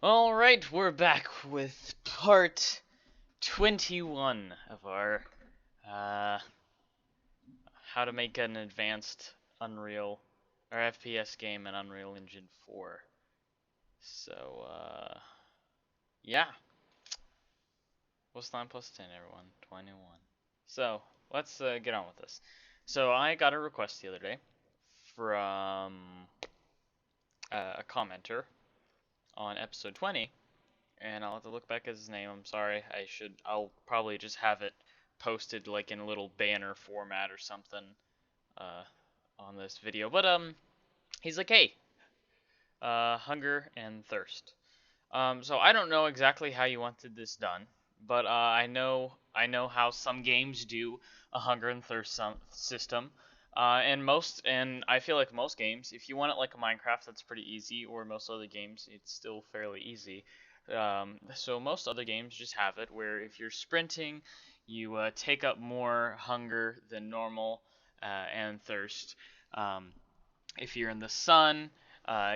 Alright, we're back with part 21 of our uh, how to make an advanced Unreal or FPS game in Unreal Engine 4. So, yeah. What's 9 plus 10, everyone? 21. So, let's get on with this. So, I got a request the other day from a commenter on episode 20, and I'll have to look back at his name. I'm sorry. I'll probably just have it posted like in a little banner format or something uh, on this video. But he's like, hey, hunger and thirst. So I don't know exactly how you wanted this done, but I know how some games do a hunger and thirst system. And I feel like most games, if you want it like a Minecraft, that's pretty easy, or most other games, it's still fairly easy. So most other games just have it where if you're sprinting, you take up more hunger than normal and thirst. Um, if you're in the sun,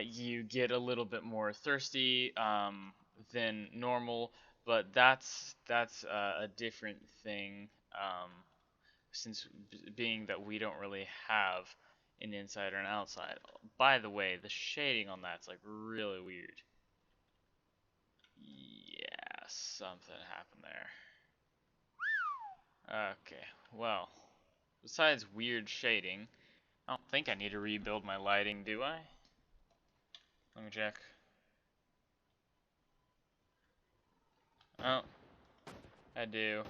you get a little bit more thirsty than normal, but that's a different thing since being that we don't really have an inside or an outside. By the way, the shading on that's like really weird. Yeah, something happened there. Okay, well, besides weird shading, I don't think I need to rebuild my lighting, do I? Let me check. Oh, I do.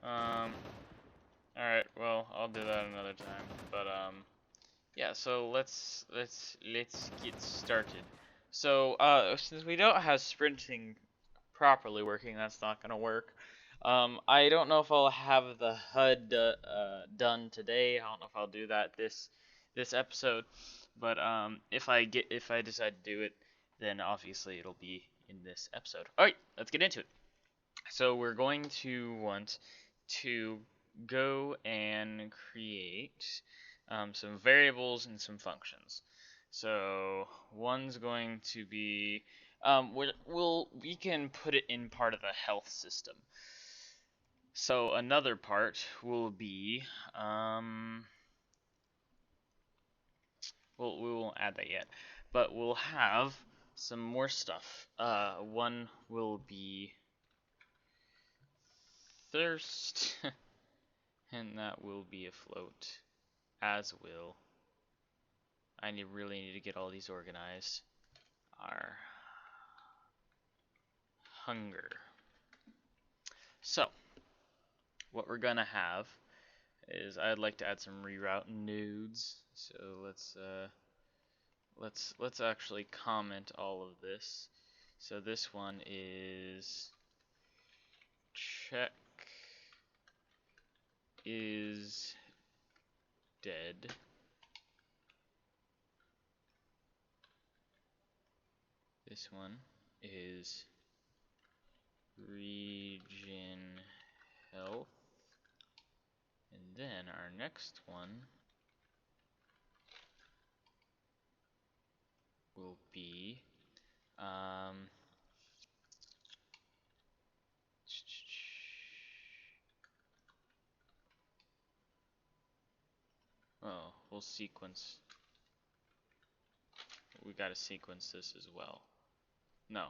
Um, alright, well, I'll do that another time. But yeah, so let's get started. So, since we don't have sprinting properly working, that's not gonna work. I don't know if I'll have the HUD done today. I don't know if I'll do that this episode, but if I decide to do it, then obviously it'll be in this episode. All right, let's get into it. So we're going to want to go and create some variables and some functions. So one's going to be we can put it in part of the health system. So another part will be we won't add that yet, but we'll have some more stuff. One will be thirst, and that will be afloat, as will. Really need to get all these organized. Our hunger. So, what we're gonna have is I'd like to add some reroute nodes. So let's actually comment all of this. So this one is check is dead. This one is region health. And then our next one will be we'll sequence. We gotta sequence this as well. No,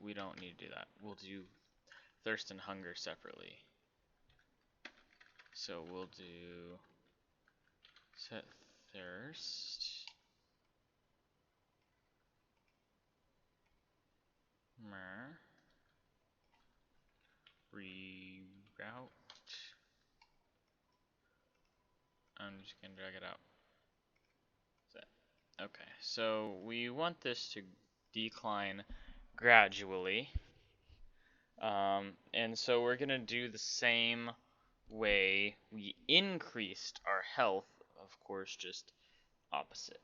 we don't need to do that. We'll do thirst and hunger separately. So we'll do set thirst. Reroute. I'm just gonna drag it out. Set. Okay, so we want this to decline gradually. And so we're gonna do the same way we increased our health, of course, just opposite.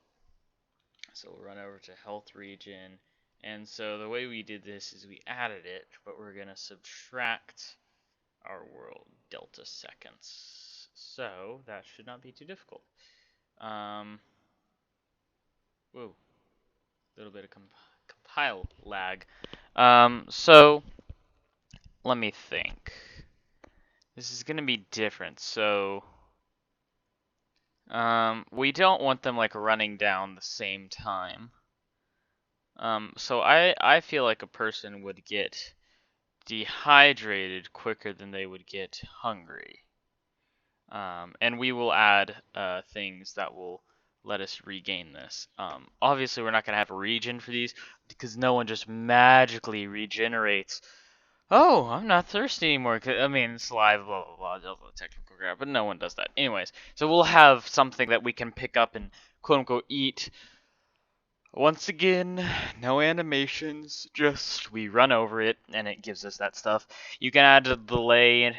So we'll run over to health region, and so the way we did this is we added it, but we're gonna subtract our world delta seconds. So that should not be too difficult. Whoa. little bit of compile lag. So let me think. This is gonna be different. So we don't want them like running down the same time. So I feel like a person would get dehydrated quicker than they would get hungry. And we will add things that will let us regain this. Obviously, we're not going to have a regen for these because no one just magically regenerates. Oh, I'm not thirsty anymore. I mean, saliva, blah, blah, blah, blah, technical crap, but no one does that. Anyways, so we'll have something that we can pick up and quote unquote eat. Once again, no animations, just we run over it and it gives us that stuff. You can add a delay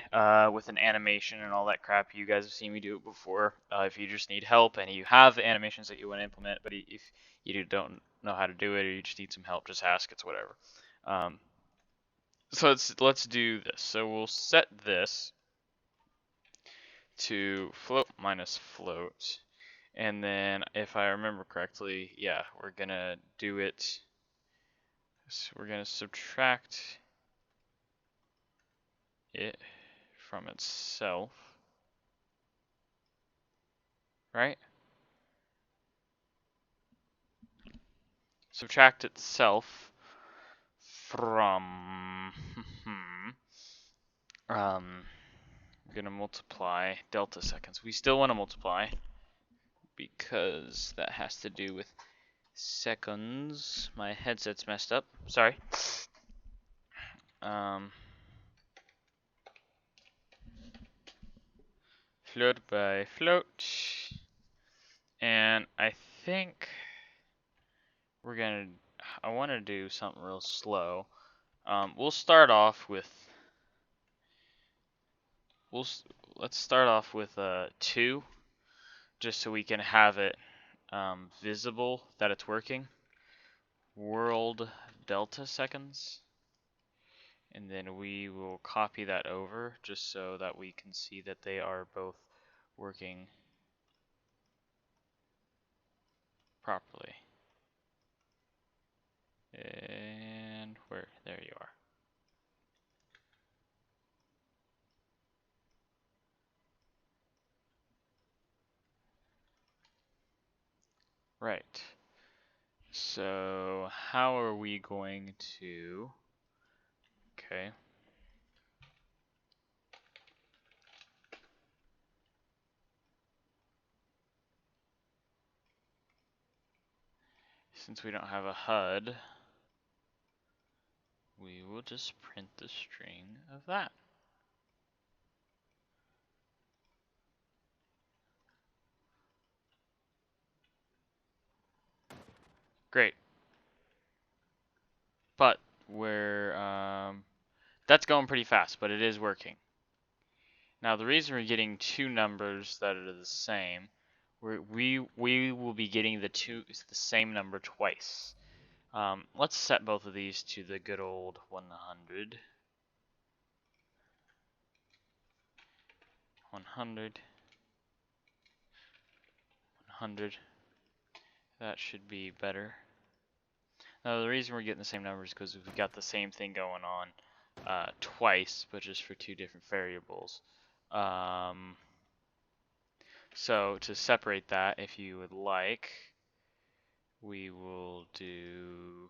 with an animation and all that crap. You guys have seen me do it before. If you just need help and you have animations that you want to implement, but if you don't know how to do it or you just need some help, just ask. It's whatever. So let's do this. So we'll set this to float minus float. And then, if I remember correctly, yeah, we're gonna do it. So we're gonna subtract it from itself, right? Subtract itself from. We're gonna multiply delta seconds. We still want to multiply because that has to do with seconds. My headset's messed up. Sorry. Float by float. And I think I want to do something real slow. We'll start off with, let's start off with 2, just so we can have it visible that it's working. World delta seconds. And then we will copy that over just so that we can see that they are both working properly. And there you are. Right. So how are we going to, okay. Since we don't have a HUD, we will just print the string of that. Great. But that's going pretty fast, but it is working. Now the reason we're getting 2 numbers that are the same, we will be getting the same number twice. Let's set both of these to the good old 100. 100. 100. That should be better. Now the reason we're getting the same numbers is because we've got the same thing going on twice, but just for 2 different variables. So to separate that, if you would like, we will do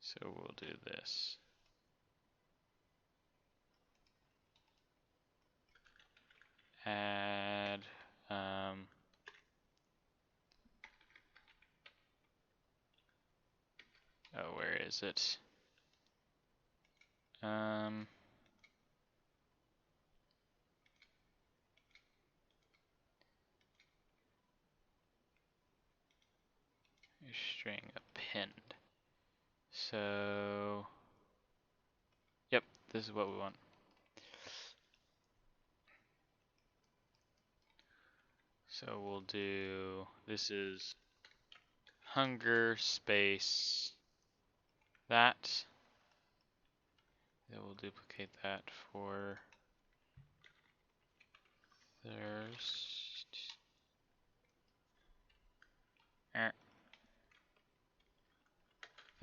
so we'll do this. Add oh, where is it? String append. So, yep, this is what we want. So we'll do, this is hunger space that. Then we'll duplicate that for thirst.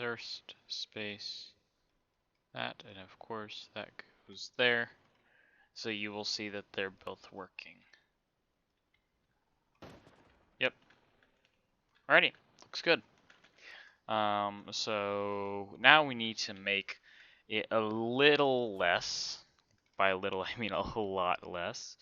thirst space that, and of course that goes there. So you will see that they're both working. Yep. Alrighty, looks good. So now we need to make it a little less. By a little, I mean a whole lot less.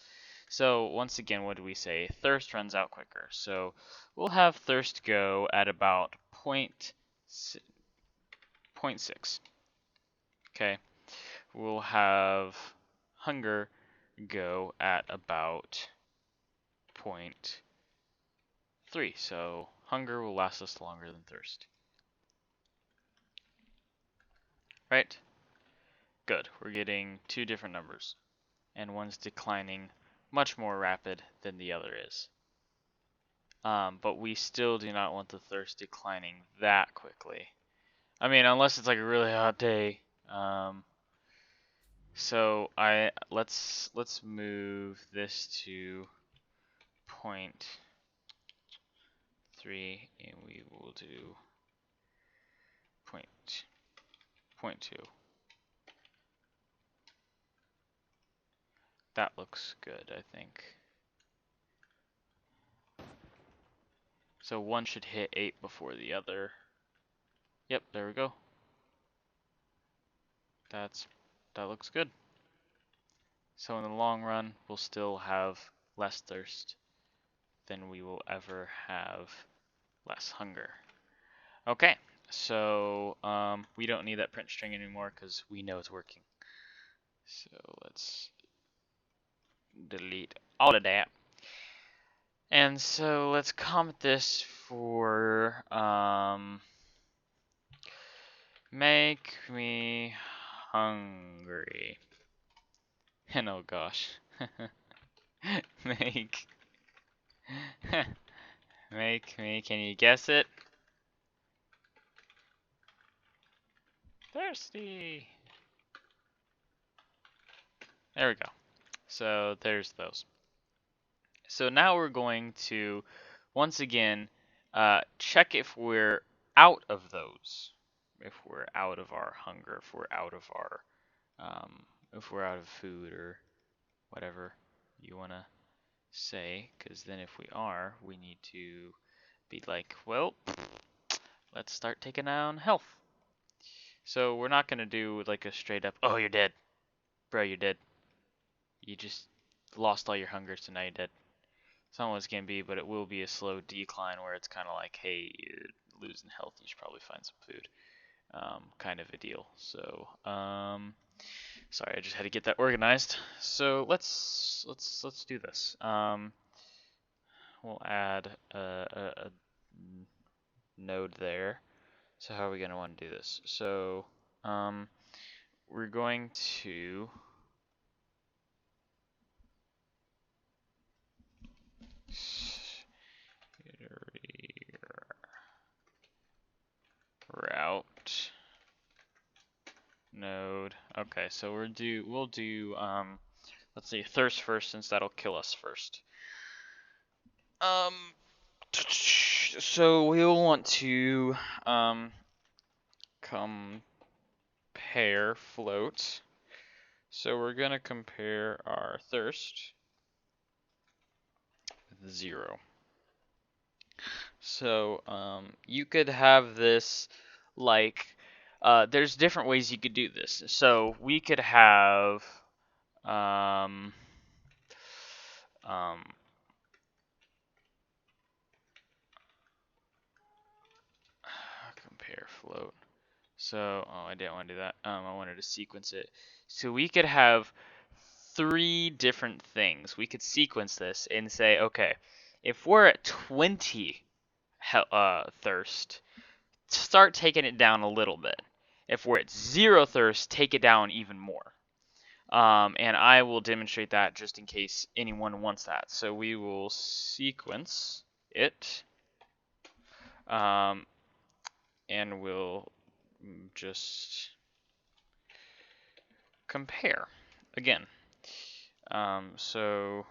So once again, what do we say? Thirst runs out quicker. So we'll have thirst go at about 0.6. Okay. We'll have hunger go at about 0.3. So hunger will last us longer than thirst. Right? Good. We're getting two different numbers. And one's declining much more rapid than the other is. But we still do not want the thirst declining that quickly. I mean, unless it's like a really hot day. So let's move this to 0.3, and we will do 0.2. That looks good, I think. So one should hit 8 before the other. Yep, there we go. That looks good. So in the long run, we'll still have less thirst than we will ever have less hunger. Okay, so we don't need that print string anymore because we know it's working. So let's delete all of that. And so let's comment this for make me hungry. And oh gosh. Make me, can you guess it? Thirsty. There we go. So there's those. So now we're going to, once again, check if we're out of those. If we're out of our hunger, if we're out of our, if we're out of food or whatever you want to say. Because then if we are, we need to be like, well, let's start taking down health. So we're not going to do like a straight up, oh, you're dead. Bro, you're dead. You just lost all your hunger, so now you're dead. It's not what it's going to be, but it will be a slow decline where it's kind of like, hey, you're losing health, you should probably find some food. Kind of a deal. So, sorry, I just had to get that organized. So let's do this. We'll add a node there. So how are we going to want to do this? So, we're going to route node. Okay, so we'll do let's see, thirst first since that'll kill us first. So we'll want to compare float. So we're gonna compare our thirst with 0. So you could have this like there's different ways you could do this. So we could have compare float. So, oh, I didn't want to do that. I wanted to sequence it. So we could have 3 different things. We could sequence this and say, okay, if we're at 20 thirst, start taking it down a little bit. If we're at 0 thirst, take it down even more. And I will demonstrate that just in case anyone wants that. So we will sequence it, and we'll just compare again. So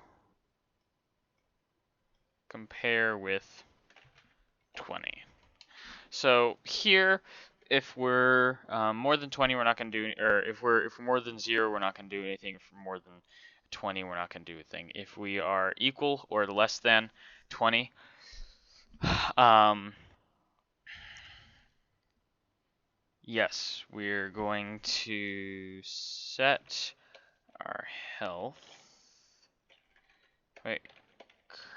compare with 20. So here, if we're more than 20, we're not gonna do, or if we're more than 0, we're not gonna do anything. If we're more than 20, we're not gonna do a thing. If we are equal or less than 20, yes, we're going to set our health. Wait,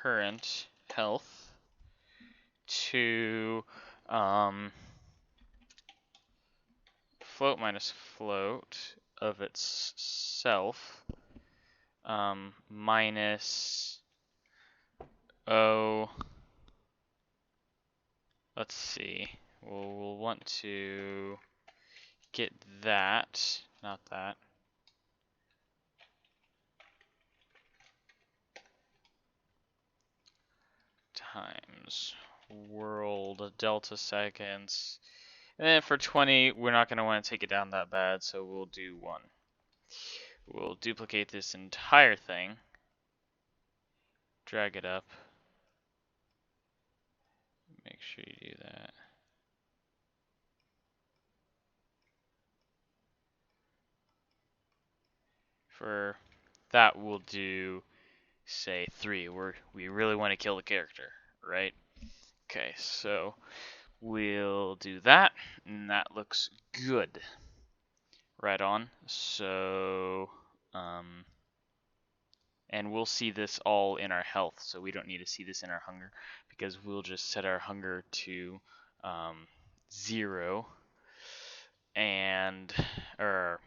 current health to float minus float of itself minus O. Let's see. We'll want to get that, not that. Times world delta seconds. And then for 20, we're not going to want to take it down that bad, so we'll do 1. We'll duplicate this entire thing, drag it up, make sure you do that. For that, we'll do, say, 3. We really want to kill the character, right? Okay, so we'll do that, and that looks good. Right on. So, and we'll see this all in our health, so we don't need to see this in our hunger, because we'll just set our hunger to 0, and or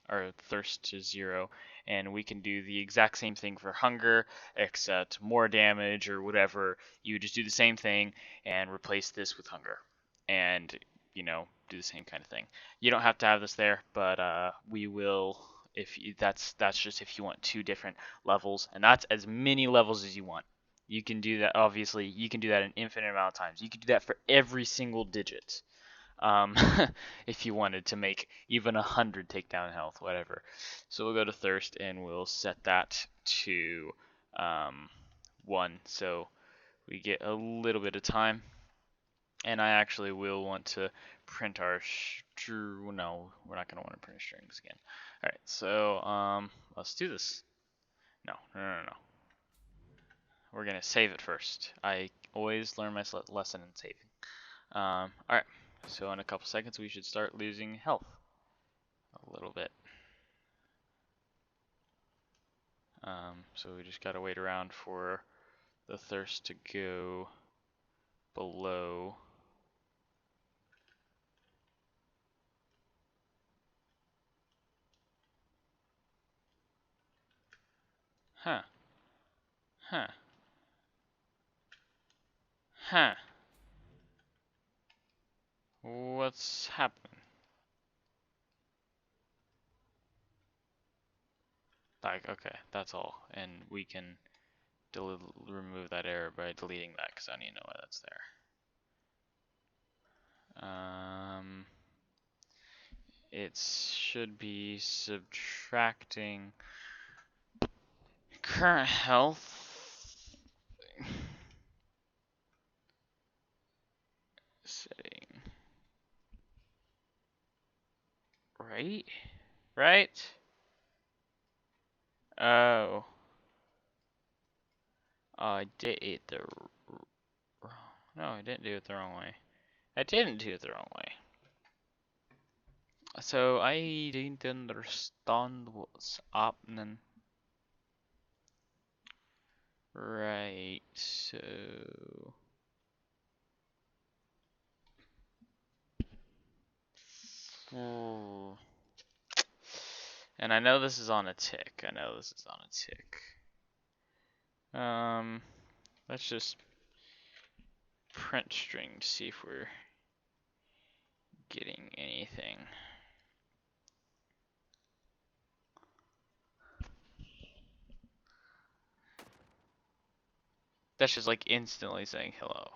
our thirst to 0, and we can do the exact same thing for hunger, except more damage or whatever. You just do the same thing and replace this with hunger, and do the same kind of thing. You don't have to have this there, but we will. If you, that's just if you want 2 different levels, and that's as many levels as you want. You can do that. Obviously, you can do that an infinite amount of times. You can do that for every single digit. If you wanted to make even 100 takedown health, whatever. So we'll go to thirst and we'll set that to 1, so we get a little bit of time. And I actually will want to print our no, we're not going to want to print strings again. All right, so let's do this. No. We're going to save it first. I always learn my lesson in saving. All right. So in a couple seconds, we should start losing health a little bit. So we just gotta wait around for the thirst to go below. Huh. What's happening? Like, okay, that's all. And we can remove that error by deleting that, because I don't even know why that's there. It should be subtracting current health setting. Right? Right? Oh. I did it the wrong. No, I didn't do it the wrong way. I didn't do it the wrong way. So I didn't understand what's happening. Right, so and I know this is on a tick. Let's just print string to see if we're getting anything. That's just like instantly saying hello.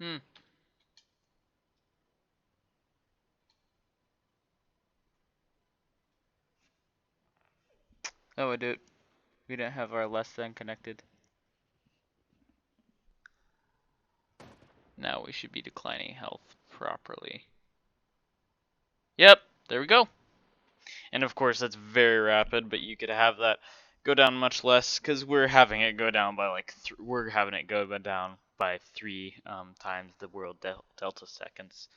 Hmm. Oh, I did. We don't have our less than connected. Now we should be declining health properly. Yep, there we go. And of course that's very rapid, but you could have that go down much less because we're having it go down by like we're having it go down by 3 times the world delta seconds.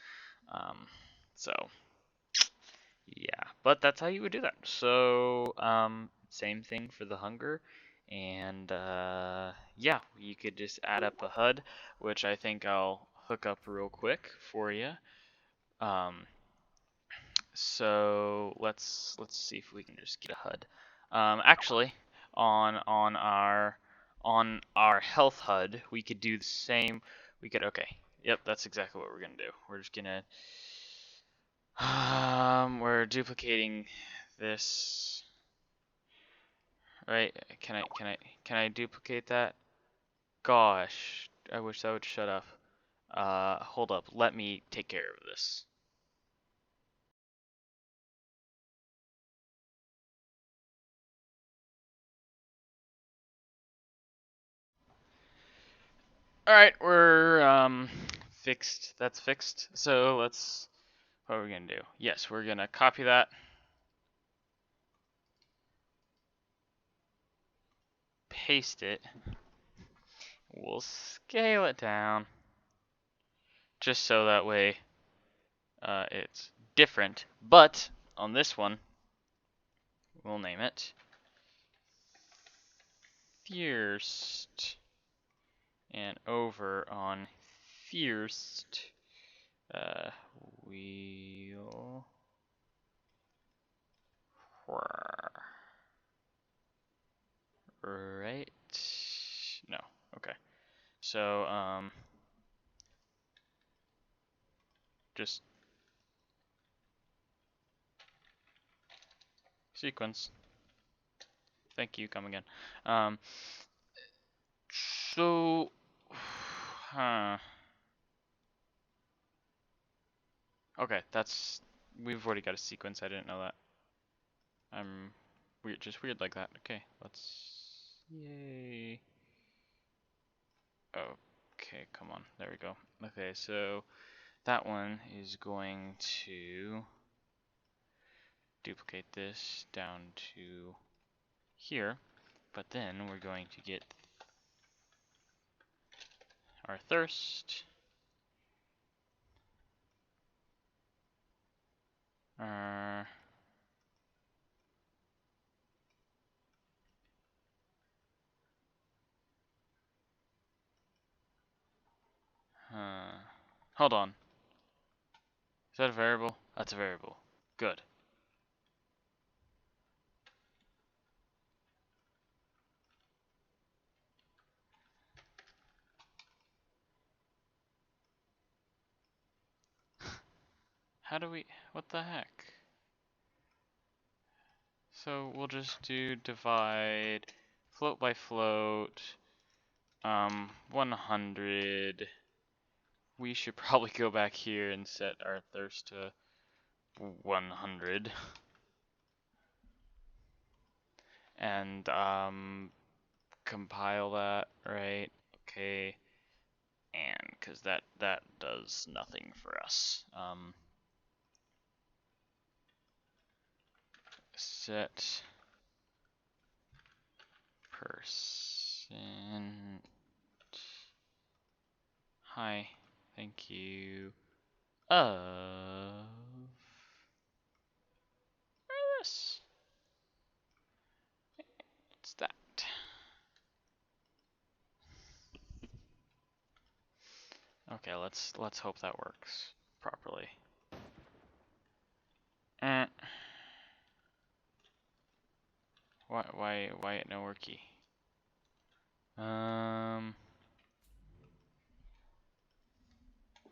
So yeah, but that's how you would do that. So same thing for the hunger, and yeah, you could just add up a HUD, which I think I'll hook up real quick for you. So let's see if we can just get a HUD. Actually, on our health HUD, we could do the same. We could okay. Yep, that's exactly what we're gonna do. We're just gonna we're duplicating this. Right? Can I duplicate that? Gosh, I wish that would shut up. Hold up. Let me take care of this. Alright, we're fixed. That's fixed. So what are we gonna do? Yes, we're gonna copy that. Paste it. We'll scale it down. Just so that way it's different. But on this one, we'll name it Fierced. And over on Fierced, we'll right. No. Okay. So just sequence. Thank you. Come again. So, huh. Okay, we've already got a sequence. I didn't know that. I'm just weird like that. Okay, yay. Okay, come on. There we go. Okay, so that one is going to duplicate this down to here, but then we're going to get our thirst, our hold on. Is that a variable? That's a variable. Good. How do we, what the heck? So we'll just do divide float by float, 100. We should probably go back here and set our thirst to 100. And compile that, right? Okay. And because that does nothing for us. Set person. Hi, thank you. Of this. What's that? Okay, let's hope that works properly. Why it no worky?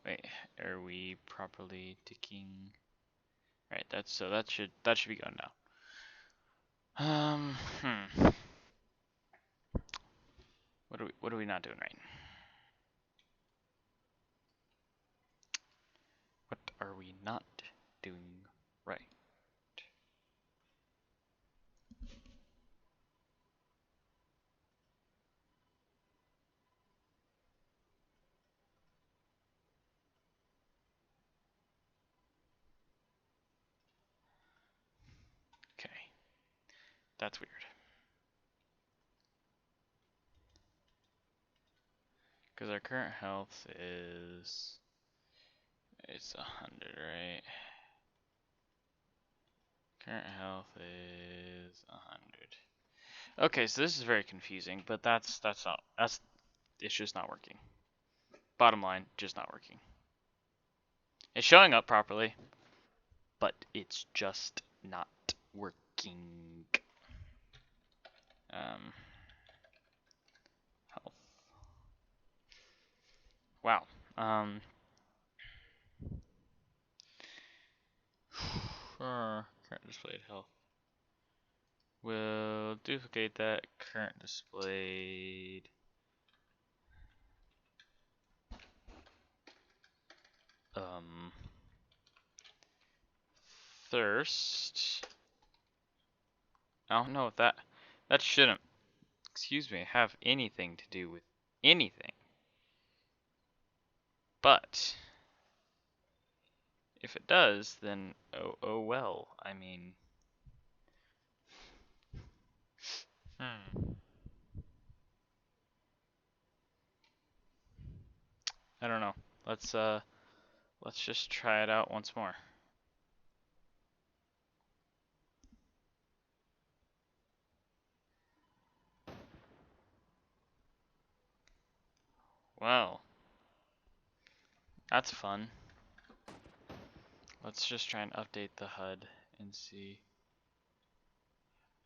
Wait, are we properly ticking? Right, that should be going now. What are we not doing right? What are we not doing right? That's weird. Because our current health is... It's 100, right? Current health is 100. Okay, so this is very confusing, but it's just not working. Bottom line, just not working. It's showing up properly, but it's just not working. Health. Wow. Current displayed health. We'll duplicate that current displayed. Thirst. I don't know if that shouldn't, excuse me, have anything to do with anything. But if it does, then oh well. I mean, I don't know. Let's just try it out once more. Well, that's fun. Let's just try and update the HUD and see.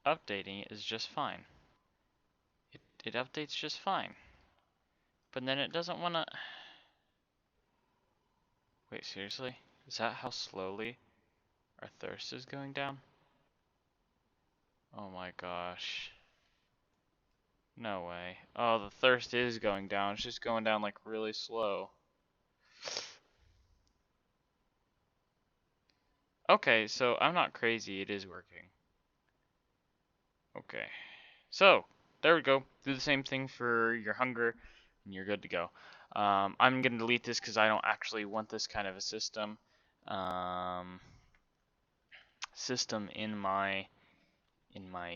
Updating is just fine. It updates just fine. But then it doesn't want to... Wait, seriously? Is that how slowly our thirst is going down? Oh my gosh. No way. Oh, the thirst is going down. It's just going down like really slow. Okay, so I'm not crazy. It is working. Okay. So, there we go. Do the same thing for your hunger, and you're good to go. I'm going to delete this because I don't actually want this kind of a system. System in my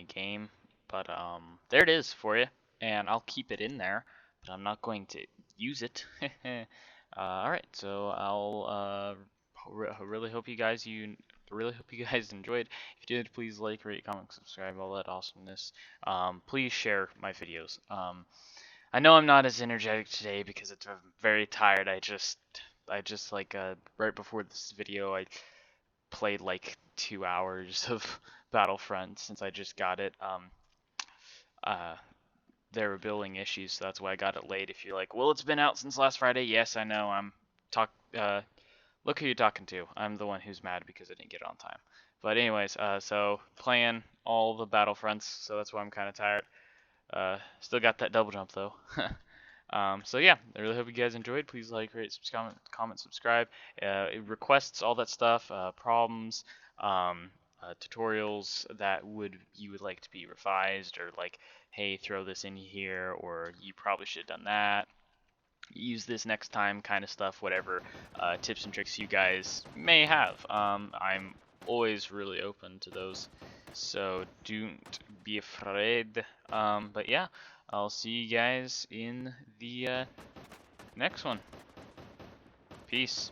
game, but there it is for you, and I'll keep it in there, but I'm not going to use it. All right, so I'll really hope you guys enjoyed. If you did, please like, rate, comment, subscribe, all that awesomeness. Please share my videos. I know I'm not as energetic today because I'm very tired. I just like right before this video I played like 2 hours of Battlefront since I just got it. There were billing issues, so that's why I got it late. If you're like, well, it's been out since last Friday. Yes, I know. Look who you're talking to. I'm the one who's mad because I didn't get it on time. But anyways, so playing all the Battlefronts, so that's why I'm kind of tired. Still got that double jump though. So yeah, I really hope you guys enjoyed. Please like, rate, comment, subscribe. Requests, all that stuff, problems, tutorials that you would like to be revised, or like, hey, throw this in here, or you probably should have done that. Use this next time, kind of stuff. Whatever tips and tricks you guys may have. I'm always really open to those, so don't be afraid. But yeah, I'll see you guys in the next one. Peace.